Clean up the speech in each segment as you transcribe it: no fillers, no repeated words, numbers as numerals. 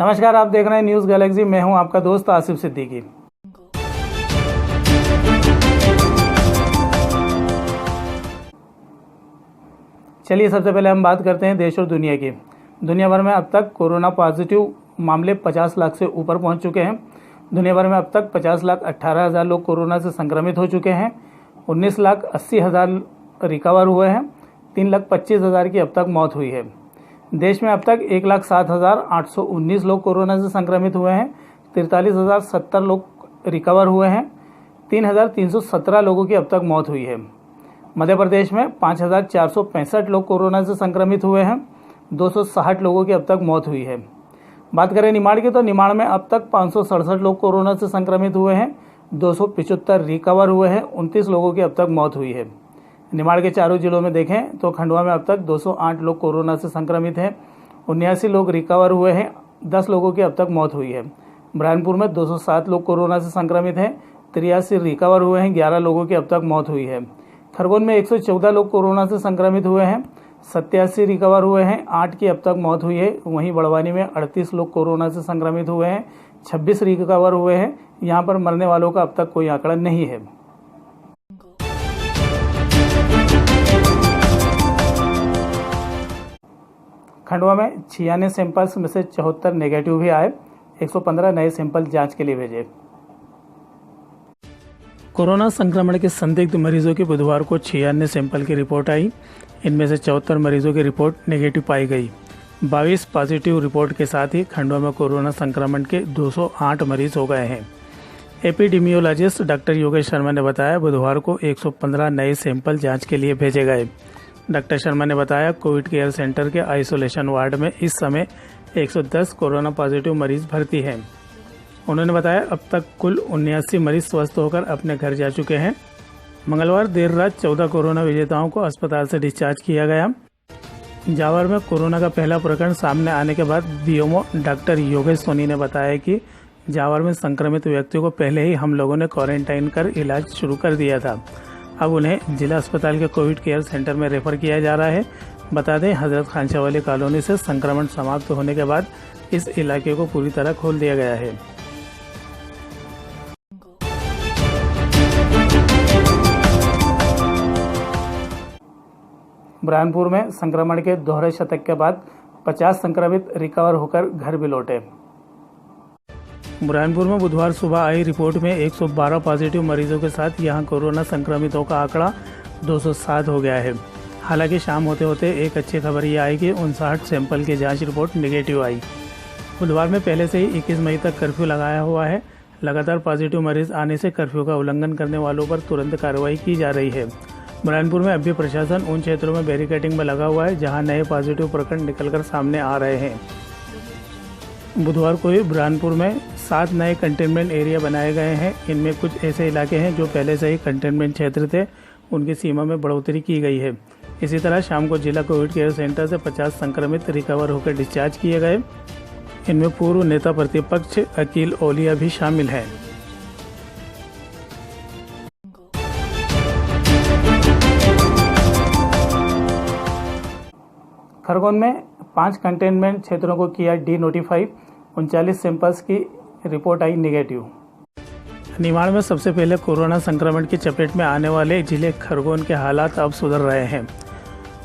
नमस्कार, आप देख रहे हैं न्यूज़ गैलेक्सी। मैं हूं आपका दोस्त आसिफ सिद्दीकी। चलिए सबसे पहले हम बात करते हैं देश और दुनिया की। दुनिया भर में अब तक कोरोना पॉजिटिव मामले 50 लाख से ऊपर पहुंच चुके हैं। दुनिया भर में अब तक 50,18,000 लोग कोरोना से संक्रमित हो चुके हैं। 19,80,000 रिकवर हुए हैं। 3,25,000 की अब तक मौत हुई है। देश में अब तक 1,07,819 लोग कोरोना से संक्रमित हुए हैं। 43,070 लोग रिकवर हुए हैं। 3,317 लोगों की अब तक मौत हुई है। मध्य प्रदेश में 5,465 लोग कोरोना से संक्रमित हुए हैं। 260 लोगों की अब तक मौत हुई है। बात करें निमाड़ की, तो निमाड़ में अब तक 567 लोग कोरोना से संक्रमित हुए हैं। 275 रिकवर हुए हैं। 29 लोगों की अब तक मौत हुई है। निमाड़ के चारों जिलों में देखें तो खंडवा में अब तक 208 लोग कोरोना से संक्रमित हैं। 79 लोग रिकवर हुए हैं। 10 लोगों की अब तक मौत हुई है। बुरहानपुर में 207 लोग कोरोना से संक्रमित हैं। 83 रिकवर हुए हैं। 11 लोगों की अब तक मौत हुई है। खरगोन में 114 लोग कोरोना से संक्रमित हुए हैं। 87 रिकवर हुए हैं। 8 की अब तक मौत हुई है। वहीं बड़वानी में 38 लोग कोरोना से संक्रमित हुए हैं। 26 रिकवर हुए हैं। यहाँ पर मरने वालों का अब तक कोई आंकड़ा नहीं है। खंडवा में 96 सैंपल्स में से 74 नेगेटिव भी आए। 115 नए सैंपल जांच के लिए भेजे। कोरोना संक्रमण के संदिग्ध मरीजों की बुधवार को 96 सैंपल की रिपोर्ट आई। इनमें से 74 मरीजों की रिपोर्ट नेगेटिव पाई गई। 22 पॉजिटिव रिपोर्ट के साथ ही खंडवा में कोरोना संक्रमण के 208 मरीज हो गए हैं। एपिडेमियोलॉजिस्ट डॉक्टर योगेश शर्मा ने बताया, बुधवार को 115 नए सैंपल जांच के लिए भेजे गए। डॉक्टर शर्मा ने बताया, कोविड केयर सेंटर के आइसोलेशन वार्ड में इस समय 110 कोरोना पॉजिटिव मरीज भर्ती हैं। उन्होंने बताया, अब तक कुल 79 मरीज स्वस्थ होकर अपने घर जा चुके हैं। मंगलवार देर रात 14 कोरोना विजेताओं को अस्पताल से डिस्चार्ज किया गया। जावर में कोरोना का पहला प्रकरण सामने आने के बाद बीएमओ डॉक्टर योगेश सोनी ने बताया कि जावर में संक्रमित व्यक्तियों को पहले ही हम लोगों ने क्वारंटाइन कर इलाज शुरू कर दिया था। अब उन्हें जिला अस्पताल के कोविड केयर सेंटर में रेफर किया जा रहा है। बता दें, हजरत खानशाह वाली कॉलोनी से संक्रमण समाप्त होने के बाद इस इलाके को पूरी तरह खोल दिया गया है। बुरहानपुर में संक्रमण के दोहरे शतक के बाद 50 संक्रमित रिकवर होकर घर भी लौटे। बुरहानपुर में बुधवार सुबह आई रिपोर्ट में 112 पॉजिटिव मरीजों के साथ यहां कोरोना संक्रमितों का आंकड़ा 207 हो गया है। हालांकि शाम होते होते एक अच्छी खबर ये आई कि 59 सैंपल की जांच रिपोर्ट नेगेटिव आई। बुधवार में पहले से ही 21 मई तक कर्फ्यू लगाया हुआ है। लगातार पॉजिटिव मरीज आने से कर्फ्यू का उल्लंघन करने वालों पर तुरंत कार्रवाई की जा रही है। बुरहानपुर में अब भी प्रशासन उन क्षेत्रों में बैरिकेडिंग में लगा हुआ है जहां नए पॉजिटिव प्रकरण निकलकर सामने आ रहे हैं। बुधवार को ही बुरहानपुर में 7 नए कंटेनमेंट एरिया बनाए गए हैं। इनमें कुछ ऐसे इलाके हैं जो पहले से ही कंटेनमेंट क्षेत्र थे, उनकी सीमा में बढ़ोतरी की गई है। इसी तरह शाम को जिला कोविड केयर सेंटर से 50 संक्रमित रिकवर होकर डिस्चार्ज किए गए। इनमें पूर्व नेता प्रतिपक्ष अकील ओलिया भी शामिल हैं। खरगोन में 5 कंटेनमेंट क्षेत्रों को किया डी नोटिफाई। 39 सैंपल्स की रिपोर्ट आई नेगेटिव। निमाड़ में सबसे पहले कोरोना संक्रमण की चपेट में आने वाले जिले खरगोन के हालात अब सुधर रहे हैं।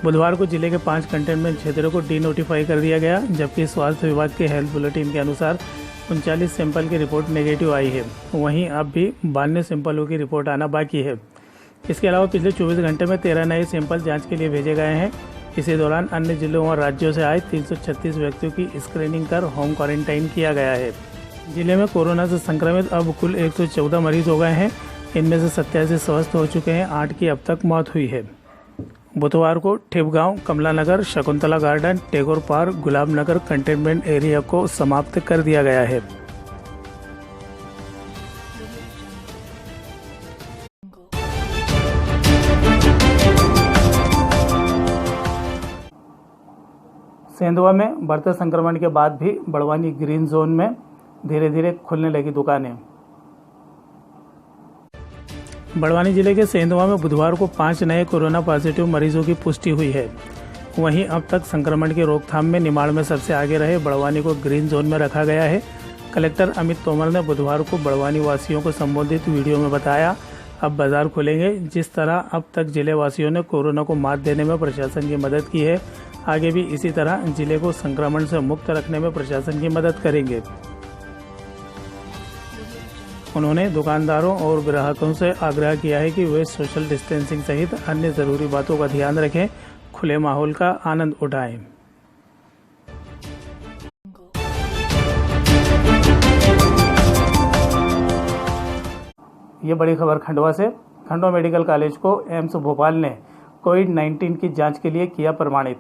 बुधवार को जिले के 5 कंटेनमेंट क्षेत्रों को डी नोटिफाई कर दिया गया, जबकि स्वास्थ्य विभाग के हेल्थ बुलेटिन के अनुसार 39 सैंपल की रिपोर्ट नेगेटिव आई है। वहीं अब भी 92 सैंपलों की रिपोर्ट आना बाकी है। इसके अलावा पिछले 24 घंटे में 13 नए सैंपल जाँच के लिए भेजे गए हैं। इसी दौरान अन्य जिलों और राज्यों से आए 336 व्यक्तियों की स्क्रीनिंग कर होम क्वारंटाइन किया गया है। जिले में कोरोना से संक्रमित अब कुल 114 मरीज हो गए हैं। इनमें से 87 स्वस्थ हो चुके हैं। 8 की अब तक मौत हुई है। बुधवार को ठिपगांव, कमला नगर, शकुंतला गार्डन, टैगोर पार्क, गुलाब नगर कंटेनमेंट एरिया को समाप्त कर दिया गया है। सेंधवा में बढ़ते संक्रमण के बाद भी बड़वानी ग्रीन जोन में धीरे धीरे खुलने लगी दुकानें। बड़वानी जिले के सेंधवा में बुधवार को 5 नए कोरोना पॉजिटिव मरीजों की पुष्टि हुई है। वहीं अब तक संक्रमण की रोकथाम में निमाड़ में सबसे आगे रहे बड़वानी को ग्रीन जोन में रखा गया है। कलेक्टर अमित तोमर ने बुधवार को बड़वानी वासियों को संबोधित वीडियो में बताया, अब बाजार खुलेंगे। जिस तरह अब तक जिले वासियों ने कोरोना को मात देने में प्रशासन की मदद की है, आगे भी इसी तरह जिले को संक्रमण से मुक्त रखने में प्रशासन की मदद करेंगे। उन्होंने दुकानदारों और ग्राहकों से आग्रह किया है कि वे सोशल डिस्टेंसिंग सहित अन्य ज़रूरी बातों का ध्यान रखें, खुले माहौल का आनंद उठाएं। ये बड़ी खबर खंडवा से। खंडवा मेडिकल कॉलेज को एम्स भोपाल ने कोविड-19 की जांच के लिए किया प्रमाणित।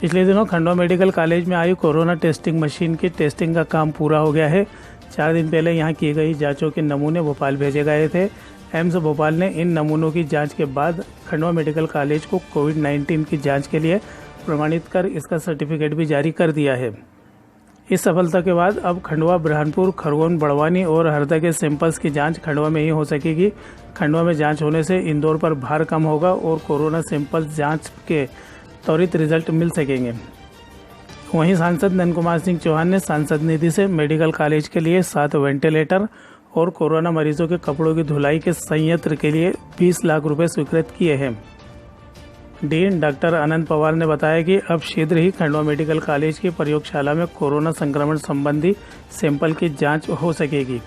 पिछले दिनों खंडवा मेडिकल कॉलेज में आई कोरोना टेस्टिंग मशीन की टेस्टिंग का काम पूरा हो गया है। 4 दिन पहले यहां की गई जांचों के नमूने भोपाल भेजे गए थे। एम्स भोपाल ने इन नमूनों की जांच के बाद खंडवा मेडिकल कॉलेज को कोविड-19 की जांच के लिए प्रमाणित कर इसका सर्टिफिकेट भी जारी कर दिया है। इस सफलता के बाद अब खंडवा, बुरहानपुर, खरगोन, बड़वानी और हरदा के सैंपल्स की जांच खंडवा में ही हो सकेगी। खंडवा में जांच होने से इंदौर पर भार कम होगा और कोरोना सैंपल्स जांच के त्वरित रिजल्ट मिल सकेंगे। वहीं सांसद नंद कुमार सिंह चौहान ने सांसद निधि से मेडिकल कॉलेज के लिए 7 वेंटिलेटर और कोरोना मरीजों के कपड़ों की धुलाई के संयंत्र के लिए 20 लाख रुपए स्वीकृत किए हैं। डीन डॉक्टर अनंत पवार ने बताया कि अब शीघ्र ही खंडवा मेडिकल कॉलेज की प्रयोगशाला में कोरोना संक्रमण संबंधी सैंपल की जांच हो सकेगी।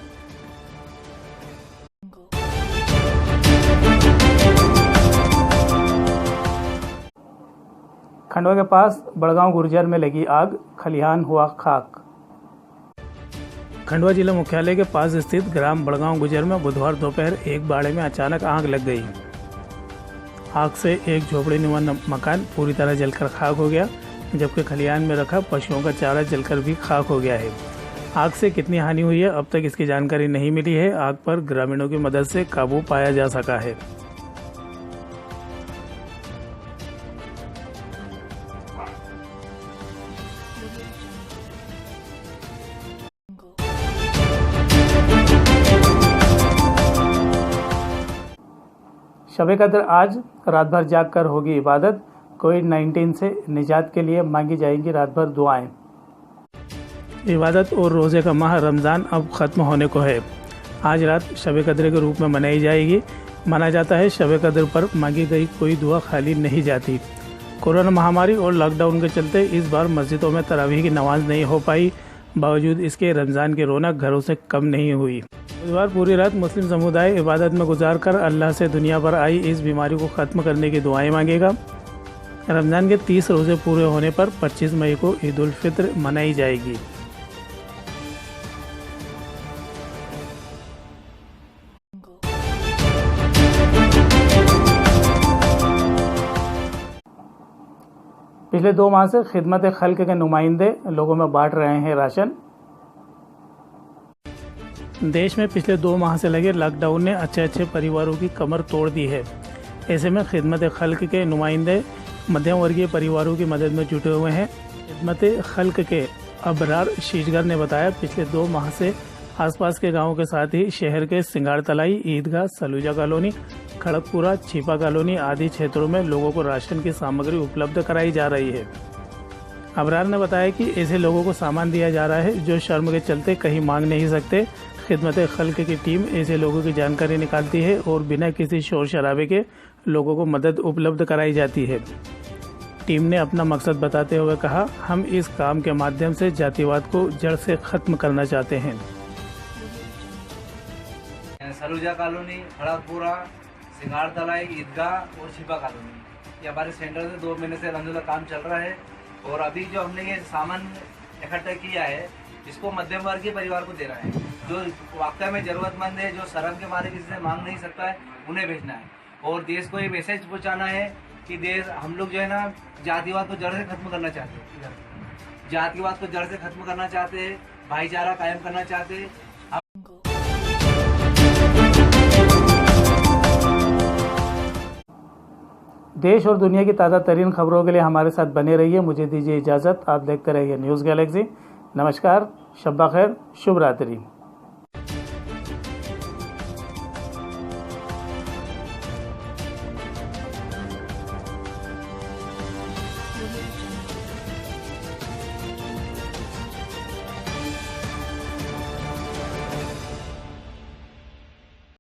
खंडवा के पास बड़गांव गुर्जर में लगी आग, खलिहान हुआ खाक। खंडवा जिला मुख्यालय के पास स्थित ग्राम बड़गांव गुर्जर में बुधवार दोपहर एक बाड़े में अचानक आग लग गई। आग से एक झोपड़ीनुमा मकान पूरी तरह जलकर खाक हो गया, जबकि खलिहान में रखा पशुओं का चारा जलकर भी खाक हो गया है। आग से कितनी हानि हुई है, अब तक इसकी जानकारी नहीं मिली है। आग पर ग्रामीणों की मदद से काबू पाया जा सका है। शब-ए कद्र आज रात भर जाग कर होगी इबादत। कोविड-19 से निजात के लिए मांगी जाएंगी रात भर दुआएं। इबादत और रोज़े का माह रमज़ान अब ख़त्म होने को है। आज रात शब-ए कद्र के रूप में मनाई जाएगी। माना जाता है शब-ए कद्र पर मांगी गई कोई दुआ खाली नहीं जाती। कोरोना महामारी और लॉकडाउन के चलते इस बार मस्जिदों में तरावीह की नमाज नहीं हो पाई। बावजूद इसके रमज़ान की रौनक घरों से कम नहीं हुई। बुधवार पूरी रात मुस्लिम समुदाय इबादत में गुजार कर अल्लाह से दुनिया पर आई इस बीमारी को ख़त्म करने की दुआएं मांगेगा। रमज़ान के 30 रोज़े पूरे होने पर 25 मई को ईद उल फित्र मनाई जाएगी। पिछले 2 माह से खिदमत खल्क के नुमाइंदे लोगों में बांट रहे हैं राशन। देश में पिछले 2 माह से लगे लॉकडाउन ने अच्छे परिवारों की कमर तोड़ दी है। ऐसे में खिदमत खल्क के नुमाइंदे मध्यम वर्गीय परिवारों की मदद में जुटे हुए हैं। खिदमत खल्क के अबरार शीशगर ने बताया, पिछले 2 माह से आसपास के गांवों के साथ ही शहर के सिंगार तलाई, ईदगाह, सलूजा कॉलोनी, खड़गपुरा, छिपा कॉलोनी आदि क्षेत्रों में लोगों को राशन की सामग्री उपलब्ध कराई जा रही है। अबरार ने बताया कि ऐसे लोगों को सामान दिया जा रहा है जो शर्म के चलते कहीं मांग नहीं सकते। खिदमत खल्क की टीम ऐसे लोगों की जानकारी निकालती है और बिना किसी शोर शराबे के लोगों को मदद उपलब्ध कराई जाती है। टीम ने अपना मकसद बताते हुए कहा, हम इस काम के माध्यम से जातिवाद को जड़ से खत्म करना चाहते हैं। सलूजा कॉलोनी, खड़गपुरा, सिंगार तलाई, ईदगाह और छिपा कॉलोनी, ये हमारे सेंटर से 2 महीने से अल्हम्दुलिल्लाह काम चल रहा है। और अभी जो हमने ये सामान इकट्ठा किया है, इसको मध्यम वर्गीय परिवार को दे रहा है। जो वाकई में ज़रूरतमंद है, जो शर्म के मारे किसी से मांग नहीं सकता है, उन्हें भेजना है। और देश को ये मैसेज पहुंचाना है कि देश, हम लोग जो है ना, जातिवाद को जड़ से खत्म करना चाहते हैं। जातिवाद को जड़ से खत्म करना चाहते हैं, भाईचारा कायम करना चाहते हैं। देश और दुनिया की ताज़ा तरीन खबरों के लिए हमारे साथ बने रहिए। मुझे दीजिए इजाज़त। आप देखते रहिए न्यूज़ गैलेक्सी। नमस्कार, शब्बा खैर, शुभ रात्रि। Jungle.